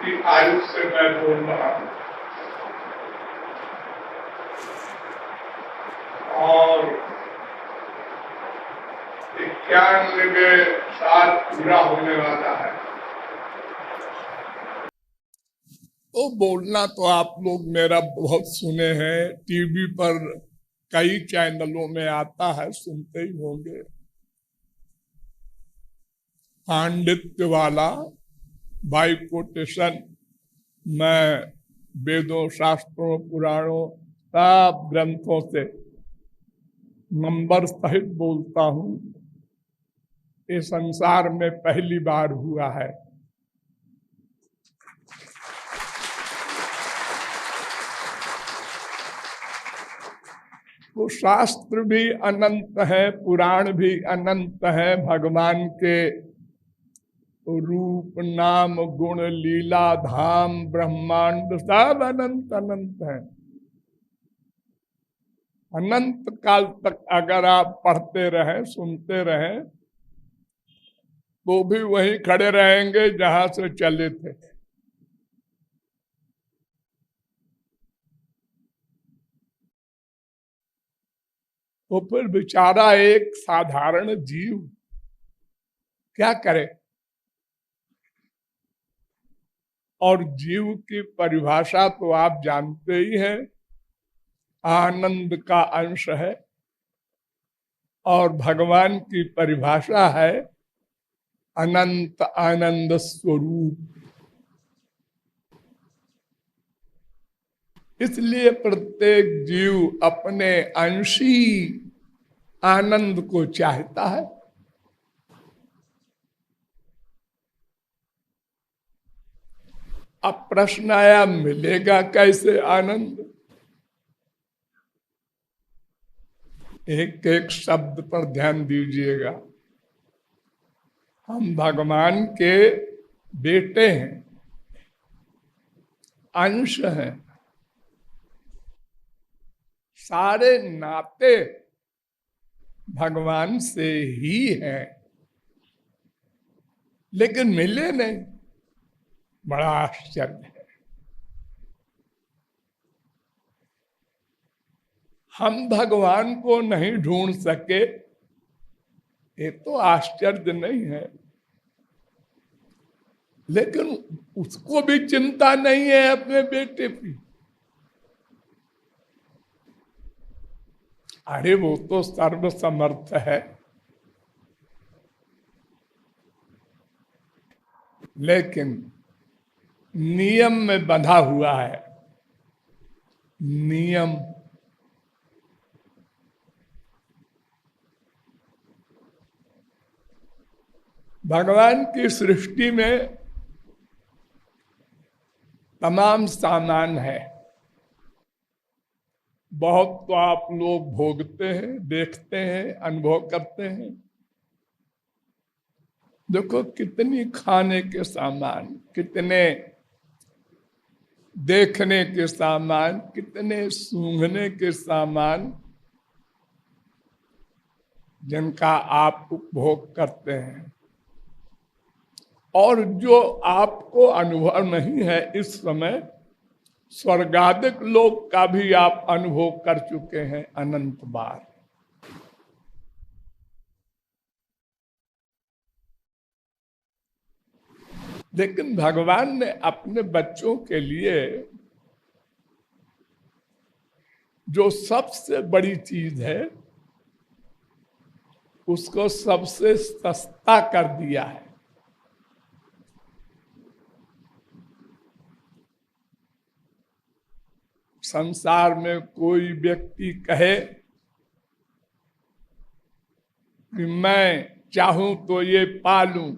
की आयु से मैं बोल रहा हूं और 91 साल पूरा होने वाला है। तो बोलना तो आप लोग मेरा बहुत सुने हैं, टीवी पर कई चैनलों में आता है, सुनते ही होंगे। पांडित्य वाला बाई कोटेशन मैं वेदों, शास्त्रों, पुराणों, सब ग्रंथों से नंबर सहित बोलता हूं। ये संसार में पहली बार हुआ है। वो शास्त्र भी अनंत है, पुराण भी अनंत है, भगवान के रूप, नाम, गुण, लीला, धाम, ब्रह्मांड सब अनंत अनंत है। अनंत काल तक अगर आप पढ़ते रहें, सुनते रहें, तो भी वहीं खड़े रहेंगे जहां से चले थे। तो फिर बेचारा एक साधारण जीव क्या करे? और जीव की परिभाषा तो आप जानते ही हैं, आनंद का अंश है। और भगवान की परिभाषा है अनंत आनंद स्वरूप। इसलिए प्रत्येक जीव अपने अंशी आनंद को चाहता है। अब प्रश्न आया, मिलेगा कैसे आनंद? एक एक शब्द पर ध्यान दीजिएगा। हम भगवान के बेटे हैं, अंश हैं, सारे नाते भगवान से ही हैं, लेकिन मिले नहीं। बड़ा आश्चर्य है। हम भगवान को नहीं ढूंढ सके, ये तो आश्चर्य नहीं है, लेकिन उसको भी चिंता नहीं है अपने बेटे की। अरे वो तो सर्वसमर्थ है, लेकिन नियम में बंधा हुआ है। नियम, भगवान की सृष्टि में तमाम सामान है। बहुत तो आप लोग भोगते हैं, देखते हैं, अनुभव करते हैं। देखो कितनी खाने के सामान, कितने देखने के सामान, कितने सूंघने के सामान जिनका आप उपभोग करते हैं, और जो आपको अनुभव नहीं है इस समय, स्वर्गादिक लोक का भी आप अनुभव कर चुके हैं अनंत बार। लेकिन भगवान ने अपने बच्चों के लिए जो सबसे बड़ी चीज है उसको सबसे सस्ता कर दिया है। संसार में कोई व्यक्ति कहे कि मैं चाहूं तो ये पालूं,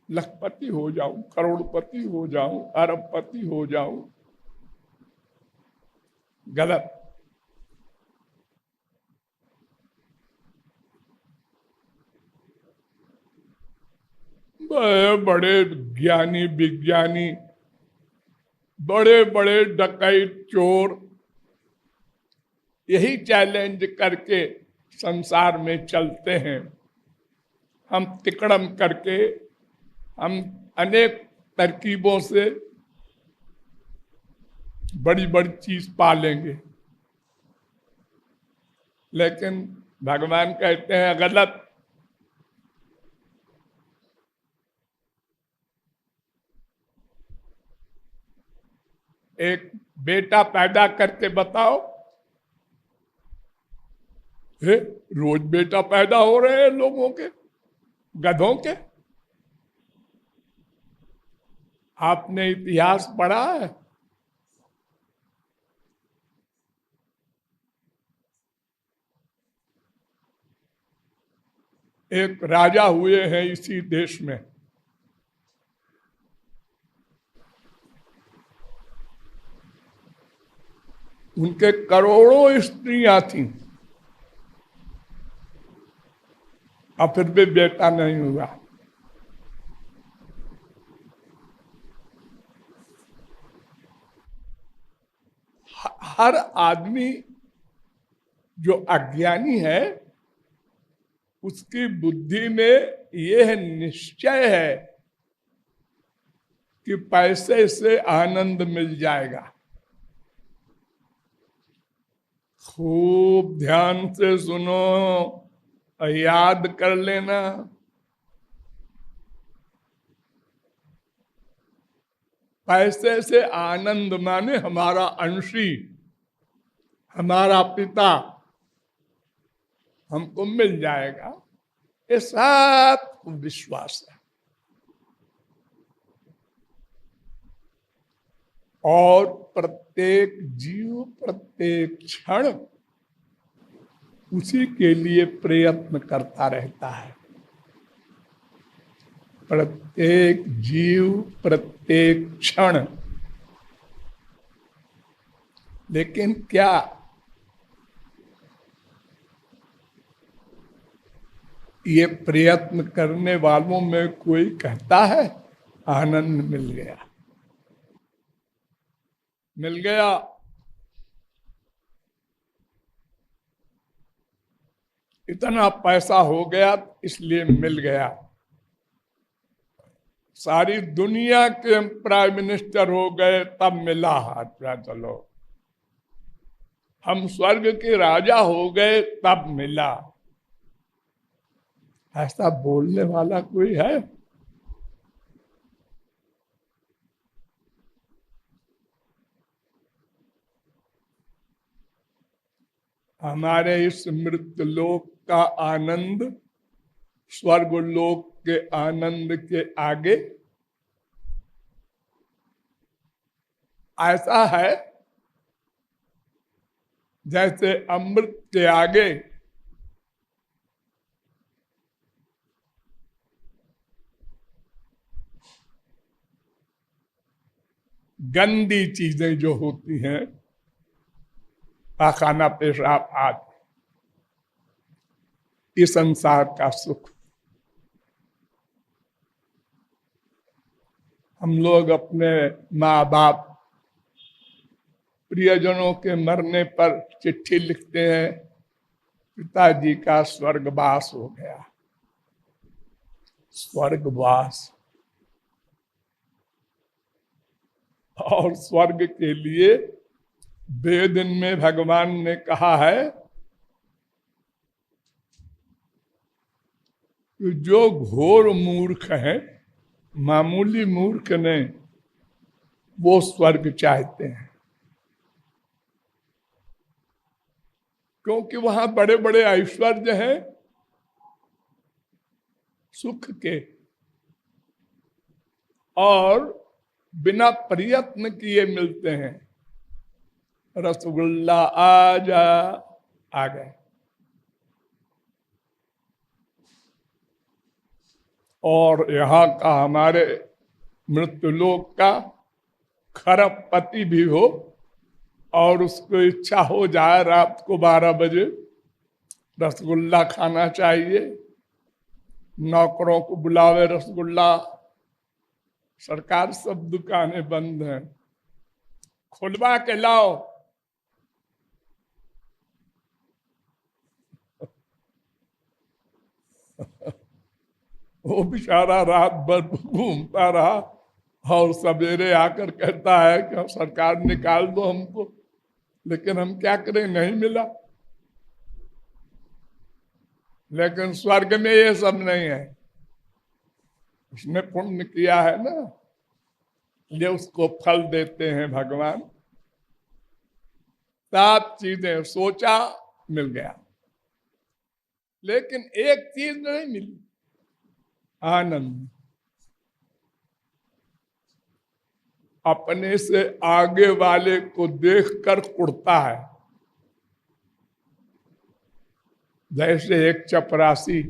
लखपति हो जाऊं, करोड़पति हो जाऊं, अरबपति हो जाऊं, गलत। बड़े ज्ञानी विज्ञानी, बड़े बड़े डकैत चोर यही चैलेंज करके संसार में चलते हैं। हम तिकड़म करके, हम अनेक तरकीबों से बड़ी बड़ी चीज पा लेंगे, लेकिन भगवान कहते हैं गलत। एक बेटा पैदा करके बताओ, रोज बेटा पैदा हो रहे हैं लोगों के, गधों के। आपने इतिहास पढ़ा है? एक राजा हुए हैं इसी देश में, उनके करोड़ों स्त्रियां थीं, और फिर भी बेटा नहीं हुआ। हर आदमी जो अज्ञानी है उसकी बुद्धि में यह निश्चय है कि पैसे से आनंद मिल जाएगा। खूब ध्यान से सुनो, याद कर लेना। पैसे से आनंद माने हमारा अंशी, हमारा पिता हमको मिल जाएगा, ये सब विश्वास है। और प्रत्येक जीव प्रत्येक क्षण उसी के लिए प्रयत्न करता रहता है। प्रत्येक जीव प्रत्येक क्षण। लेकिन क्या ये प्रयत्न करने वालों में कोई कहता है आनंद मिल गया? मिल गया। इतना पैसा हो गया इसलिए मिल गया। सारी दुनिया के प्राइम मिनिस्टर हो गए तब मिला, हाथ चलो। हम स्वर्ग के राजा हो गए तब मिला। ऐसा बोलने वाला कोई है? हमारे इस मृत्यु लोक का आनंद स्वर्ग लोक के आनंद के आगे ऐसा है जैसे अमृत के आगे गंदी चीजें जो होती हैं, पाखाना पेशाब आदि, इस संसार का सुख। हम लोग अपने माँ बाप प्रियजनों के मरने पर चिट्ठी लिखते हैं, पिताजी का स्वर्गवास हो गया। स्वर्गवास। और स्वर्ग के लिए वेद में भगवान ने कहा है कि जो घोर मूर्ख है, मामूली मूर्ख नहीं, वो स्वर्ग चाहते हैं, क्योंकि वहां बड़े बड़े ऐश्वर्य हैं सुख के, और बिना प्रयत्न किए मिलते हैं। रसगुल्ला आजा, आ गए। और यहाँ का हमारे मृत्युलोक का खरबपति भी हो और उसको इच्छा हो जाए रात को 12 बजे रसगुल्ला खाना चाहिए, नौकरों को बुलावे रसगुल्ला, सरकार सब दुकानें बंद हैं, खुलवा के लाओ। वो बेचारा रात भर घूमता रहा, और सवेरे आकर कहता है कि सरकार निकाल दो हमको, लेकिन हम क्या करें, नहीं मिला। लेकिन स्वर्ग में ये सब नहीं है। उसने पुण्य किया है ना, ये उसको फल देते हैं भगवान। 7 चीजें सोचा, मिल गया, लेकिन एक चीज नहीं मिली, आनंद। अपने से आगे वाले को देखकर उड़ता है, जैसे एक चपरासी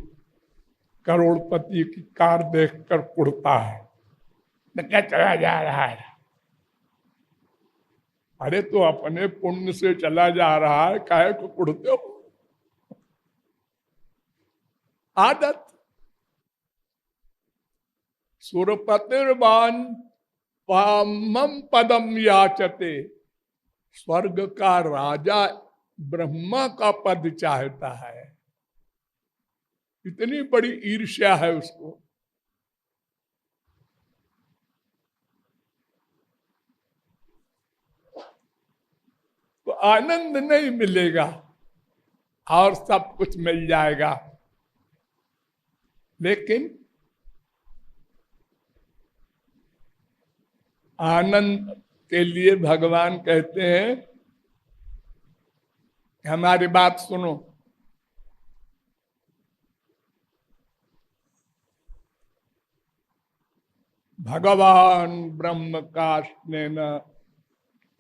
करोड़पति की कार देखकर उड़ता है, क्या चला जा रहा है। अरे तो अपने पुण्य से चला जा रहा है, काहे को उड़ते हो। आदत। सुरपतिर्वान पामम पदम याचते, स्वर्ग का राजा ब्रह्मा का पद चाहता है। इतनी बड़ी ईर्ष्या है उसको। तो आनंद नहीं मिलेगा और सब कुछ मिल जाएगा, लेकिन आनंद के लिए भगवान कहते हैं कि हमारी बात सुनो। भगवान ब्रह्म का स्नेन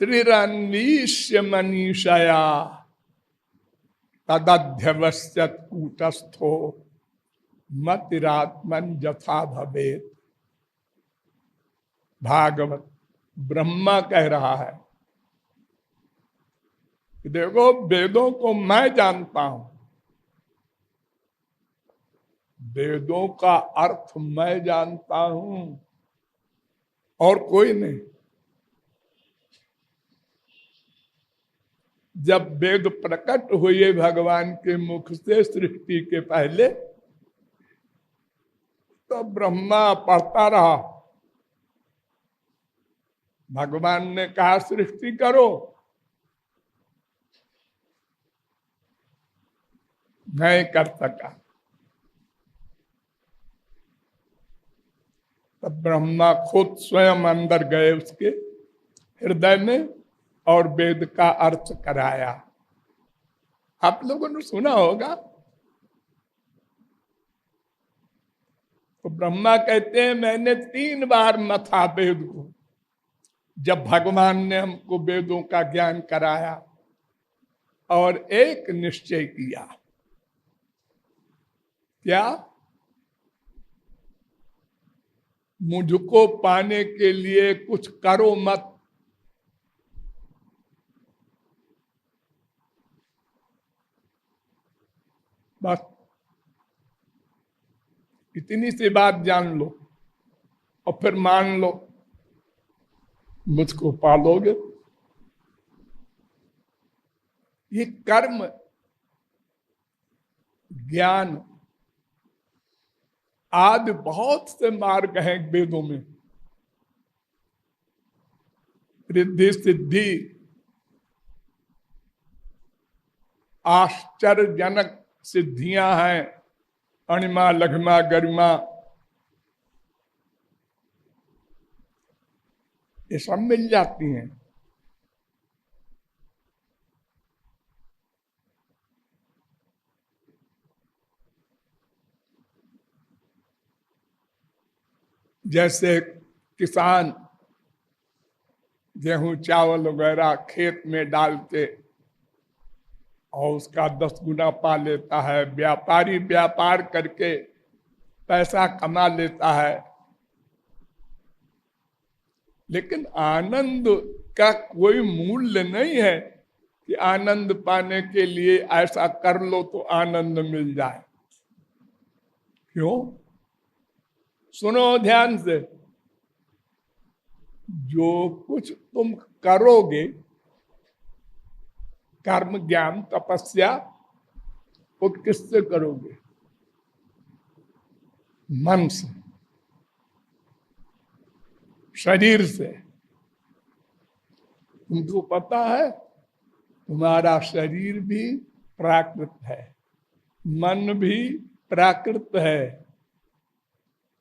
त्रिरन्वीष्य मनीषया तदध्यवस्यत कूटस्थो मतिरात्मन यथा भवेत। भागवत ब्रह्मा कह रहा है कि देखो, वेदों को मैं जानता हूं, वेदों का अर्थ मैं जानता हूं, और कोई नहीं। जब वेद प्रकट हुए भगवान के मुख से सृष्टि के पहले, तो ब्रह्मा पढ़ता रहा। भगवान ने कहा सृष्टि करो, नहीं कर सका। तब ब्रह्मा खुद स्वयं अंदर गए उसके हृदय में और वेद का अर्थ कराया। आप लोगों ने सुना होगा। तो ब्रह्मा कहते हैं मैंने 3 बार मथा वेद को, जब भगवान ने हमको वेदों का ज्ञान कराया, और एक निश्चय किया। क्या? मुझको पाने के लिए कुछ करो मत। बस इतनी सी बात जान लो और फिर मान लो, मुझको पालोगे। ये कर्म ज्ञान आदि बहुत से मार्ग हैं वेदों में। रिद्धि सिद्धि, आश्चर्यजनक सिद्धियां हैं, अणिमा लघिमा गरिमा, ये सब मिल जाती हैं। जैसे किसान गेहूं चावल वगैरह खेत में डाल के और उसका 10 गुना पा लेता है, व्यापारी व्यापार करके पैसा कमा लेता है, लेकिन आनंद का कोई मूल्य नहीं है कि आनंद पाने के लिए ऐसा कर लो तो आनंद मिल जाए। क्यों? सुनो ध्यान से। जो कुछ तुम करोगे, कर्म ज्ञान तपस्या, वो किससे करोगे? मन से। शरीर से। तुमको पता है तुम्हारा शरीर भी प्राकृत है, मन भी प्राकृत है,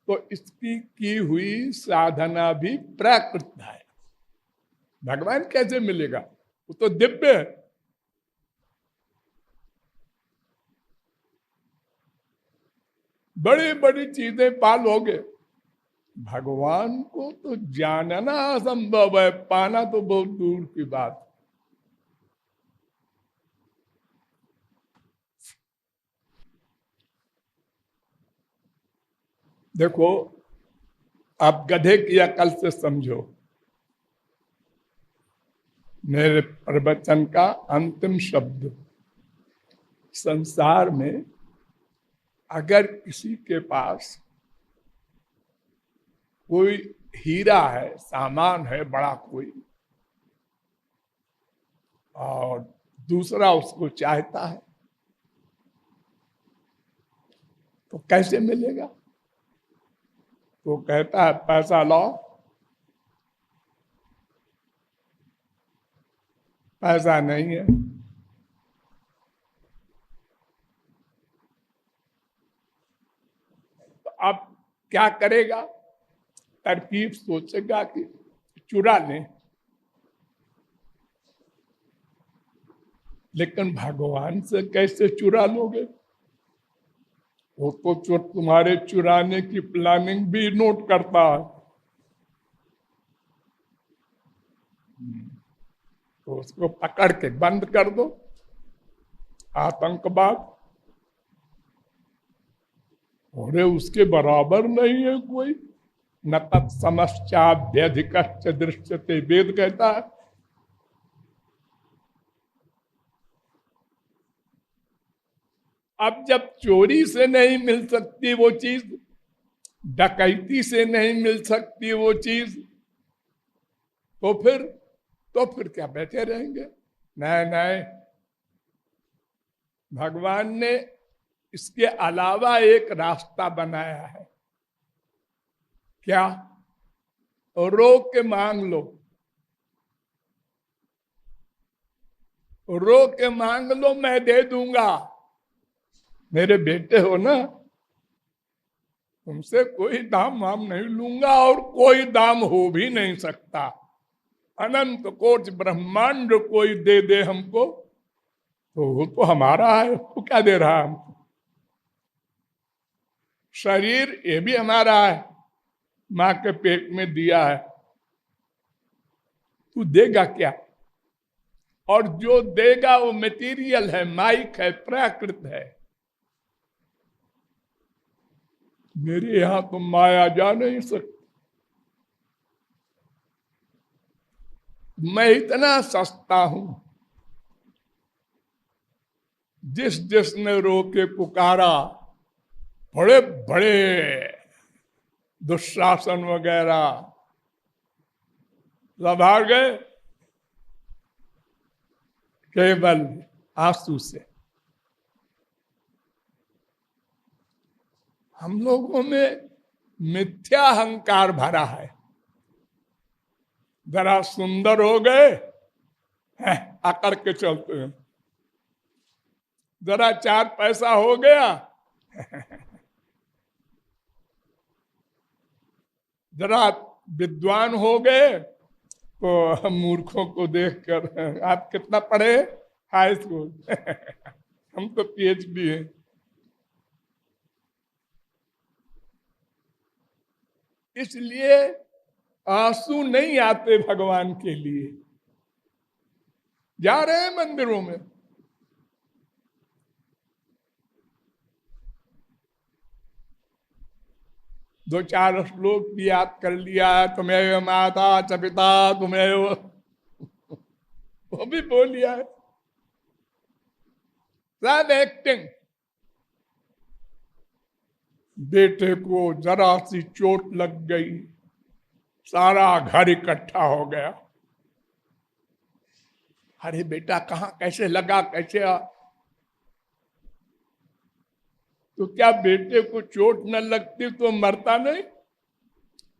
तो इसकी की हुई साधना भी प्राकृत है। भगवान कैसे मिलेगा? वो तो दिव्य है। बड़ी बड़ी चीजें पालोगे, भगवान को तो जानना असंभव है, पाना तो बहुत दूर की बात। देखो, आप गधे की अकल से समझो। मेरे प्रवचन का अंतिम शब्द, संसार में अगर किसी के पास कोई हीरा है, सामान है बड़ा कोई, और दूसरा उसको चाहता है, तो कैसे मिलेगा? तो कहता है पैसा लाओ। पैसा नहीं है, तो अब क्या करेगा? तरकीब सोचेगा कि चुरा लें। लेकिन भगवान से कैसे चुरा लोगे? वो तो तुम्हारे चुराने की प्लानिंग भी नोट करता है। तो उसको पकड़ के बंद कर दो। आतंकवाद और उसके बराबर नहीं है कोई। न तत्समश्चाभ्यधिकश्च दृश्यते, वेद कहता है। अब जब चोरी से नहीं मिल सकती वो चीज, डकैती से नहीं मिल सकती वो चीज, तो फिर क्या बैठे रहेंगे? नहीं नहीं, भगवान ने इसके अलावा एक रास्ता बनाया है। क्या? रो के मांग लो। रो के मांग लो, मैं दे दूंगा। मेरे बेटे हो ना, तुमसे कोई दाम वाम नहीं लूंगा, और कोई दाम हो भी नहीं सकता। अनंत कोटि ब्रह्मांड कोई दे दे हमको, तो वो तो हमारा है। वो क्या दे रहा है हमको? शरीर ये भी हमारा है, माँ के पेट में दिया है। तू देगा क्या? और जो देगा वो मटेरियल है, माइक है, प्राकृत है। मेरे यहां तो माया जा नहीं सकती। मैं इतना सस्ता हूं, जिसने रो के पुकारा, बड़े बड़े दुशासन वगैरह सब हार गए केवल आंसू से। हम लोगों में मिथ्या अहंकार भरा है। जरा सुंदर हो गए, आकर के चलते हैं। जरा चार पैसा हो गया, जरा विद्वान हो गए, तो हम मूर्खों को देखकर, आप कितना पढ़े? High school. हम तो पीएचडी है। इसलिए आंसू नहीं आते भगवान के लिए। जा रहे हैं मंदिरों में, दो चार श्लोक भी याद कर लिया, तुम्हें माता च पिता तुम्हें, वो भी बोल लिया है। सब एक्टिंग। बेटे को जरा सी चोट लग गई, सारा घर इकट्ठा हो गया। अरे बेटा कहाँ, कैसे लगा, कैसे तो क्या बेटे को चोट न लगती तो मरता नहीं?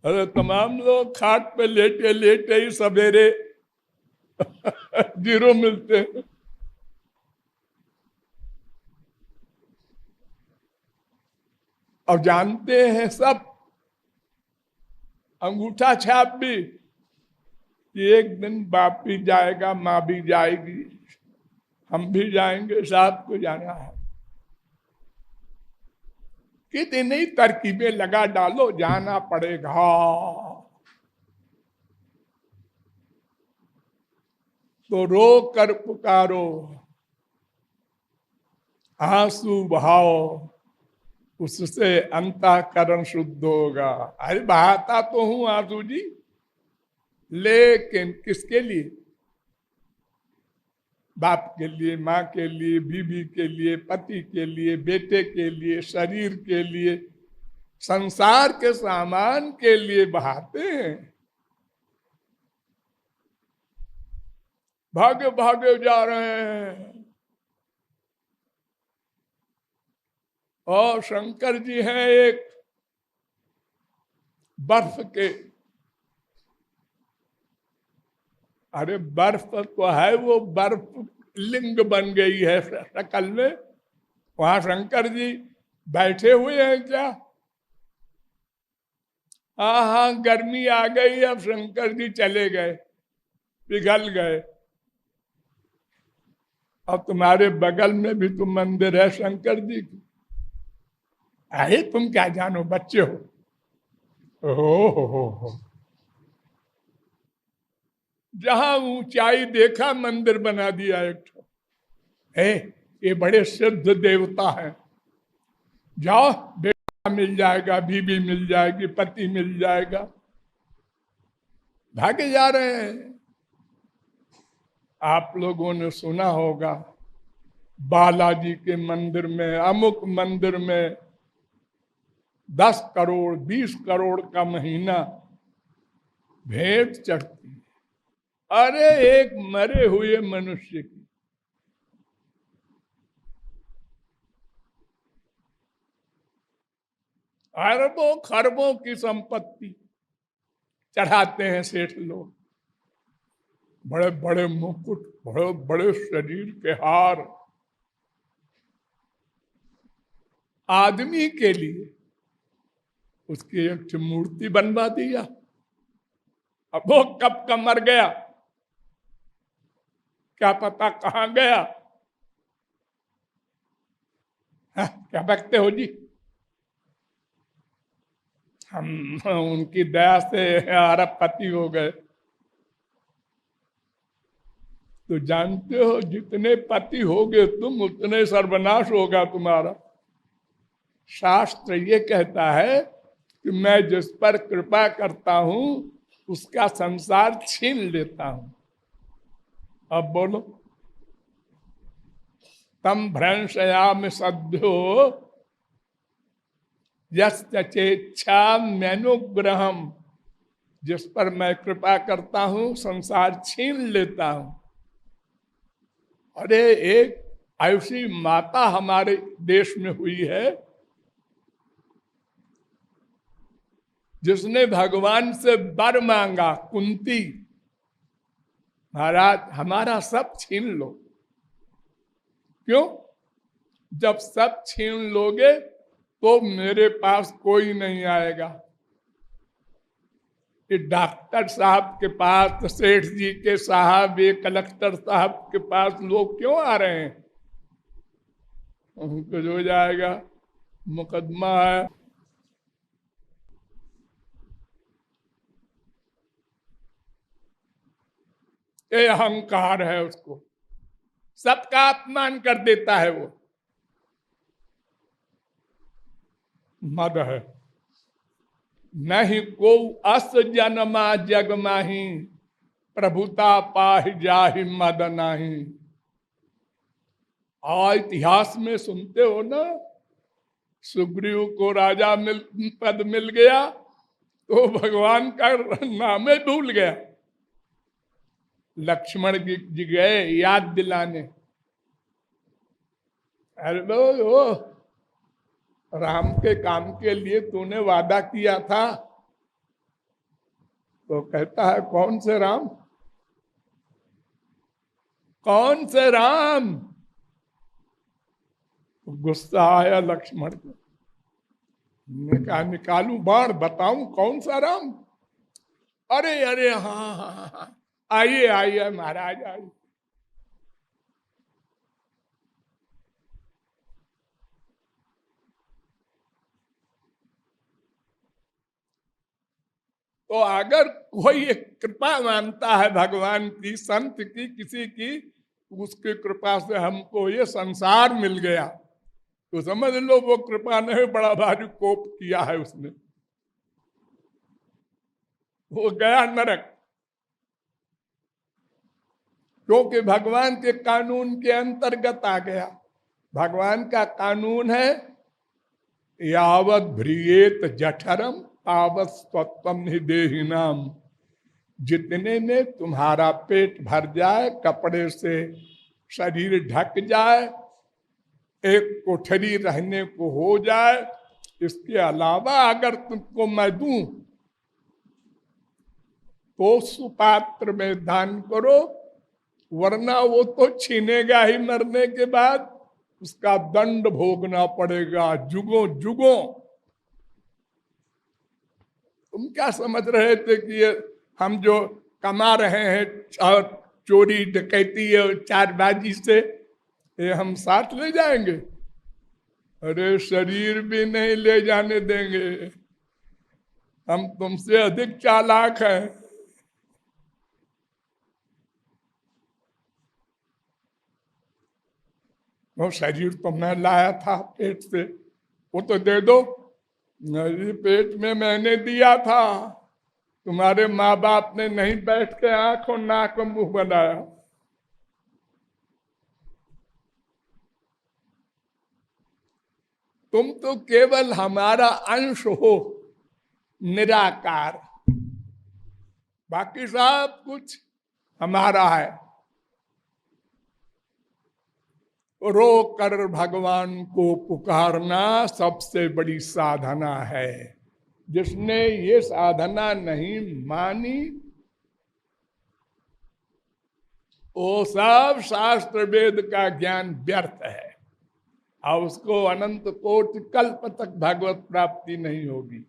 अरे तमाम लोग खाट पे लेटे लेटे ही सवेरे जीरो मिलते हैं। और जानते हैं सब, अंगूठा छाप भी, कि एक दिन बाप भी जाएगा, माँ भी जाएगी, हम भी जाएंगे, साथ को जाना है। कितनी तरकीबें लगा डालो, जाना पड़ेगा। तो रो कर पुकारो, आंसू बहाओ, उससे अंतःकरण शुद्ध होगा। अरे बहाता तो हूं आंसू जी, लेकिन किसके लिए? बाप के लिए, माँ के लिए, बीवी के लिए, पति के लिए, बेटे के लिए, शरीर के लिए, संसार के सामान के लिए बहाते हैं। भागे भागे जा रहे हैं। और शंकर जी हैं एक बर्फ के, अरे बर्फ तो है, वो बर्फ लिंग बन गई है शकल में। वहां शंकर जी बैठे हुए हैं क्या? हाँ हाँ, गर्मी आ गई, अब शंकर जी चले गए, पिघल गए। अब तुम्हारे बगल में भी तो मंदिर है शंकर जी की। अरे तुम क्या जानो, बच्चे हो। हो। जहां ऊंचाई देखा मंदिर बना दिया एक ठो। है, ये बड़े सिद्ध देवता हैं। जाओ, बेटा मिल जाएगा, बीबी मिल जाएगी, पति मिल जाएगा, भागे जा रहे हैं। आप लोगों ने सुना होगा, बालाजी के मंदिर में, अमुक मंदिर में 10 करोड़ 20 करोड़ का महीना भेंट चढ़ती है। अरे एक मरे हुए मनुष्य की। अरबों खरबों की संपत्ति चढ़ाते हैं सेठ लोग। बड़े बड़े मुकुट, बड़े बड़े शरीर के हार। आदमी के लिए उसकी एक मूर्ति बनवा दिया। अब वो कब का मर गया, क्या पता कहां गया। क्या बकते हो जी? हम उनकी दया से अरबपति हो गए। तो जानते हो, जितने पति होगे तुम, उतने सर्वनाश होगा तुम्हारा। शास्त्र ये कहता है कि मैं जिस पर कृपा करता हूं उसका संसार छीन लेता हूं। अब बोलो, तम भ्रंशयाम सद्यो यच्छा मैनुग्रहम। जिस पर मैं कृपा करता हूं संसार छीन लेता हूं। अरे एक ऐसी माता हमारे देश में हुई है जिसने भगवान से वर मांगा, कुंती, महाराज हमारा सब छीन लो। क्यों? जब सब छीन लोगे तो मेरे पास कोई नहीं आएगा। कि डॉक्टर साहब के पास, सेठ जी के साहब, ये कलेक्टर साहब के पास लोग क्यों आ रहे हैं? उनको हो जाएगा, मुकदमा है। ये अहंकार है उसको, सबका अपमान कर देता है वो। मद है। नहीं को अस जन्मा जग माही, प्रभुता पाहि जाहि मद नाही। और इतिहास में सुनते हो ना, सुग्रीव को राजा पद मिल गया तो भगवान का नाम ही भूल गया। लक्ष्मण जी गए याद दिलाने, अरे ओ राम के काम के लिए तूने वादा किया था, तो कहता है कौन से राम, कौन से राम। गुस्सा आया लक्ष्मण को, ने कहा निकालू बाण, बताऊं कौन सा राम। अरे अरे हाँ हाँ हाँ, आइए आइए महाराज आइए। तो अगर कोई एक कृपा मानता है भगवान की, संत की, किसी की, उसकी कृपा से हमको ये संसार मिल गया, तो समझ लो वो कृपा नहीं, बड़ा भारी कोप किया है उसने, वो गया नरक। क्योंकि भगवान के कानून के अंतर्गत आ गया। भगवान का कानून है यावत भ्रियेत जठरम तावत स्वत्वम ही देहिनाम। जितने में तुम्हारा पेट भर जाए, कपड़े से शरीर ढक जाए, एक कोठरी रहने को हो जाए, इसके अलावा अगर तुमको मैं दूं तो सुपात्र में दान करो, वरना वो तो छीनेगा ही मरने के बाद, उसका दंड भोगना पड़ेगा जुगों जुगों। तुम क्या समझ रहे थे कि ये हम जो कमा रहे हैं चोरी डकैती चारबाजी से, ये हम साथ ले जाएंगे? अरे शरीर भी नहीं ले जाने देंगे, हम तुमसे अधिक चालाक हैं। वो शरीर तो मैं लाया था पेट से, वो तो दे दो। मेरे पेट में मैंने दिया था, तुम्हारे माँ बाप ने नहीं बैठ के आंख और नाक और मुंह बनाया। तुम तो केवल हमारा अंश हो, निराकार, बाकी सब कुछ हमारा है। रो कर भगवान को पुकारना सबसे बड़ी साधना है। जिसने ये साधना नहीं मानी, वो सब शास्त्र वेद का ज्ञान व्यर्थ है, और उसको अनंत कोटि कल्प तक भगवत प्राप्ति नहीं होगी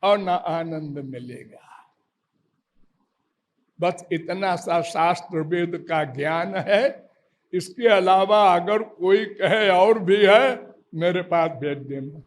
और न आनंद मिलेगा। बस इतना सा शास्त्र वेद का ज्ञान है। इसके अलावा अगर कोई कहे और भी है, मेरे पास भेज देना।